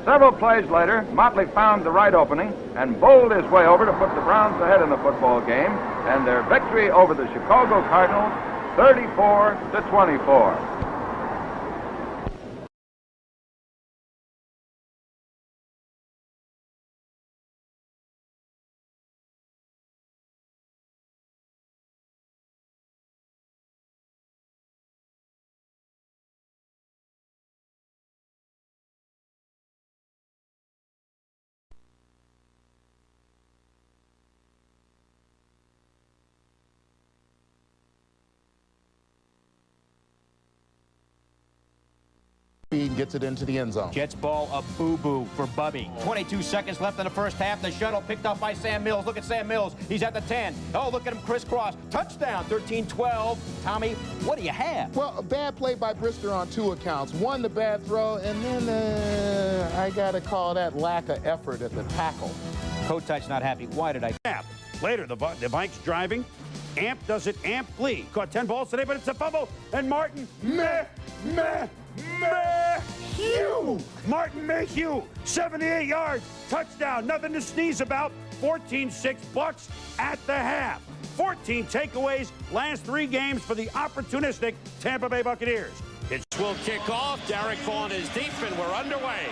Several plays later, Motley found the right opening and bowled his way over to put the Browns ahead in the football game, and their victory over the Chicago Cardinals, 34-24. Gets it into the end zone. Jets ball a boo-boo for Bubby. 22 seconds left in the first half. The shuttle picked up by Sam Mills. Look at Sam Mills. He's at the 10. Oh, look at him crisscross. Touchdown, 13-12. Tommy, what do you have? Well, a bad play by Brister on two accounts. One, the bad throw, and then I got to call that lack of effort at the tackle. Kotite's not happy. Why did I? Later, the Vikes driving. Amp does it amply. Caught 10 balls today, but it's a fumble. And Martin Mayhew! Martin Mayhew, 78 yards, touchdown, nothing to sneeze about. 14-6 Bucks at the half. 14 takeaways last 3 games for the opportunistic Tampa Bay Buccaneers. It will kick off. Derrick Vaughn is deep, and we're underway.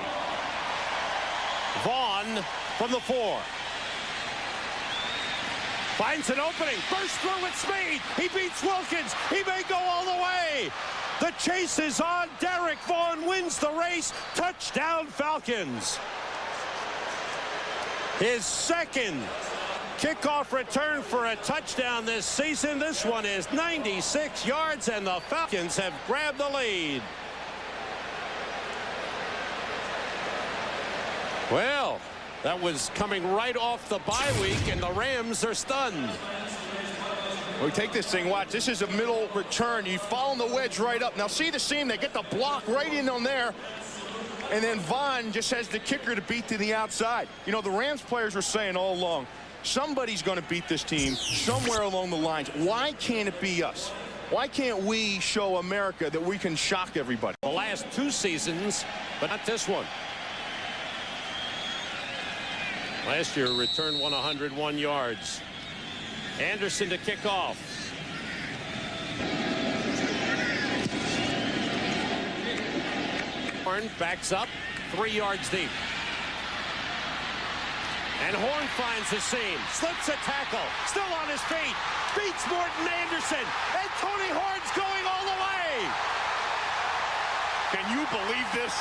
Vaughn from the 4. Finds an opening. Burst through with speed. He beats Wilkins. He may go all the way. The chase is on. Derrick Vaughn wins the race. Touchdown, Falcons. His second kickoff return for a touchdown this season. This one is 96 yards, and the Falcons have grabbed the lead. Well, that was coming right off the bye week, and the Rams are stunned. We take this thing, watch, this is a middle return. You follow the wedge right up. Now see the seam, they get the block right in on there. And then Vaughn just has the kicker to beat to the outside. You know, the Rams players were saying all along, somebody's going to beat this team somewhere along the lines. Why can't it be us? Why can't we show America that we can shock everybody? The last 2 seasons, but not this one. Last year, return 101 yards. Anderson to kick off. Horn backs up 3 yards deep. And Horn finds the seam. Slips a tackle. Still on his feet. Beats Morton Anderson. And Tony Horn's going all the way. Can you believe this?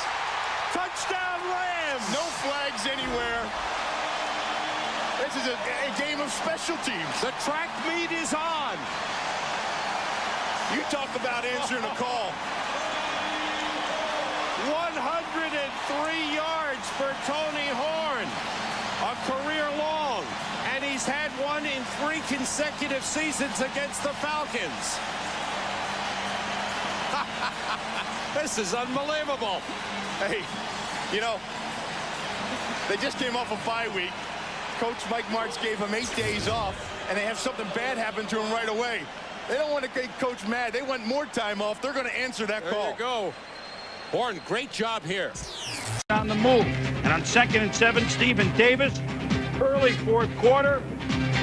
Touchdown Rams. No flags anywhere. This is a game of special teams. The track meet is on. You talk about answering a call. 103 yards for Tony Horn. A career long. And he's had one in 3 consecutive seasons against the Falcons. This is unbelievable. Hey, you know, they just came off a bye week. Coach Mike Martz gave him 8 days off, and they have something bad happen to him right away. They don't want to get Coach mad. They want more time off. They're going to answer that call. There you go. Horn, great job here. On the move. And on 2nd and 7, Stephen Davis, early 4th quarter.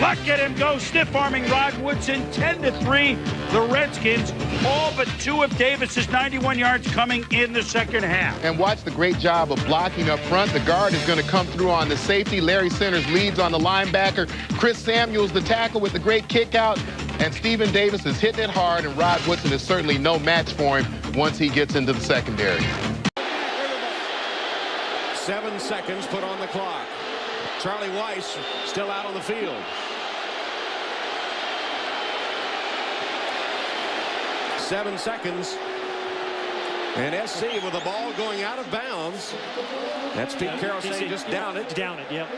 Look at him go, stiff-arming Rod Woodson, 10-3. The Redskins, all but 2 of Davis's 91 yards coming in the second half. And watch the great job of blocking up front. The guard is going to come through on the safety. Larry Centers leads on the linebacker. Chris Samuels, the tackle, with the great kick out. And Stephen Davis is hitting it hard, and Rod Woodson is certainly no match for him once he gets into the secondary. 7 seconds put on the clock. Charlie Weiss still out on the field. 7 seconds. And SC with the ball going out of bounds. That's Pete Carroll saying just down it. Down it, yep.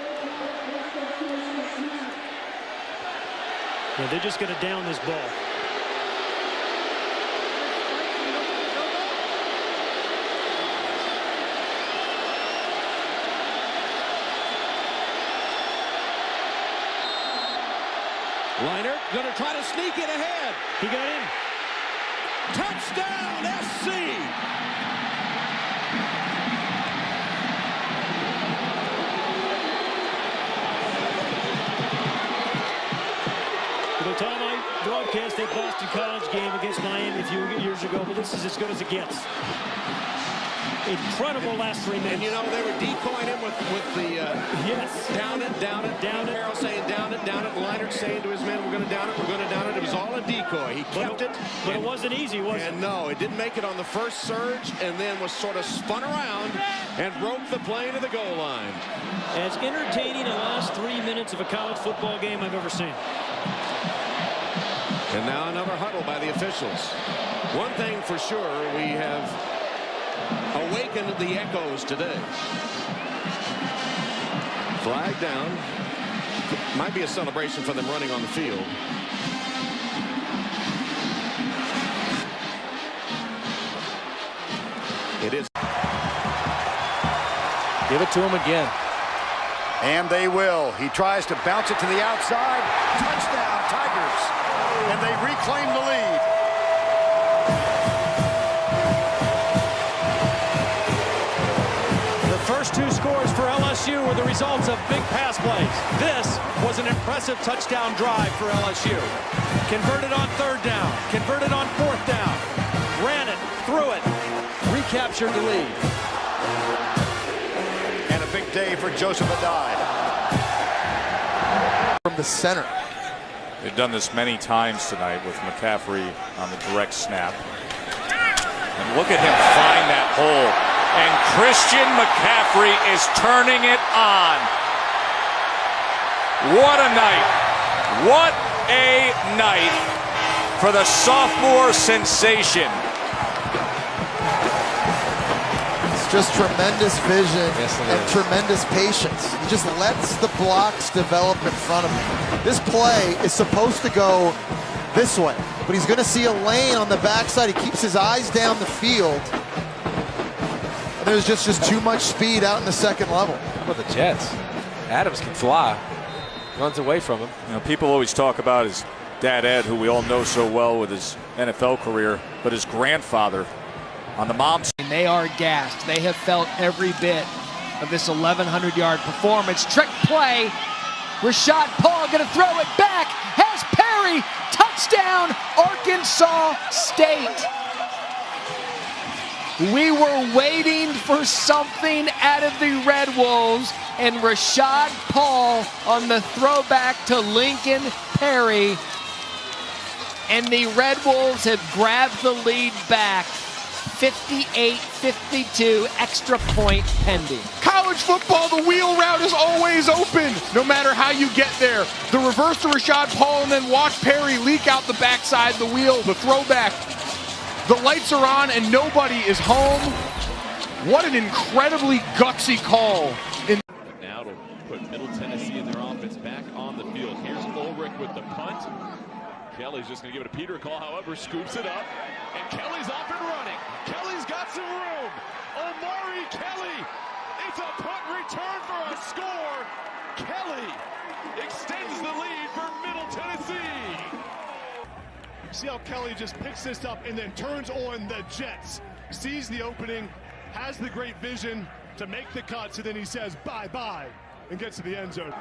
Yeah, they're just going to down this ball. Liner going to try to sneak it ahead. He got in. Touchdown, SC. Tom, I broadcast a Boston College game against Miami a few years ago, but this is as good as it gets. Incredible last 3 minutes. And you know, they were decoying him with the yes. down it. Carroll saying down it. Leinart saying to his men, we're going to down it. It was all a decoy. He kept it. But it wasn't easy, was it? And no, it didn't make it on the first surge, and then was sort of spun around and broke the plane to the goal line. As entertaining the last 3 minutes of a college football game I've ever seen. And now another huddle by the officials. One thing for sure, we have awakened the echoes today. Flag down. Might be a celebration for them running on the field. It is. Give it to him again. And they will. He tries to bounce it to the outside. Touchdown, Tigers. And they reclaim the lead. The first two scores for LSU were the results of big pass plays. This was an impressive touchdown drive for LSU. Converted on 3rd down, converted on 4th down, ran it, threw it, recaptured the lead. And a big day for Joseph Adide. From the center. They've done this many times tonight with McCaffrey on the direct snap. And look at him find that hole. And Christian McCaffrey is turning it on. What a night. What a night for the sophomore sensation. It's just tremendous vision and tremendous patience. He just lets the blocks develop in front of him. This play is supposed to go this way, but he's going to see a lane on the backside. He keeps his eyes down the field. And there's just too much speed out in the second level. How about the Jets? Adams can fly. Runs away from him. You know, people always talk about his dad Ed, who we all know so well with his NFL career, but his grandfather on the mom's. And they are gassed. They have felt every bit of this 1,100-yard performance. Trick play. Rashad Paul going to throw it back. Has Perry. Touchdown, Arkansas State. We were waiting for something out of the Red Wolves, and Rashad Paul on the throwback to Lincoln Perry. And the Red Wolves have grabbed the lead back. 58-52, extra point pending. College football, the wheel route is always open, no matter how you get there. The reverse to Rashad Paul and then watch Perry leak out the backside, the wheel, the throwback. The lights are on and nobody is home. What an incredibly gutsy call. Now to put Middle Tennessee in their offense back on the field. Here's Ulrich with the punt. Kelly's just going to give it a Peter call, however, scoops it up. And Kelly's off and running. Kelly's got some room. Omari Kelly. It's a punt return for a score. Kelly extends the lead for Middle Tennessee. See how Kelly just picks this up and then turns on the Jets. Sees the opening, has the great vision to make the cut, so then he says bye-bye and gets to the end zone.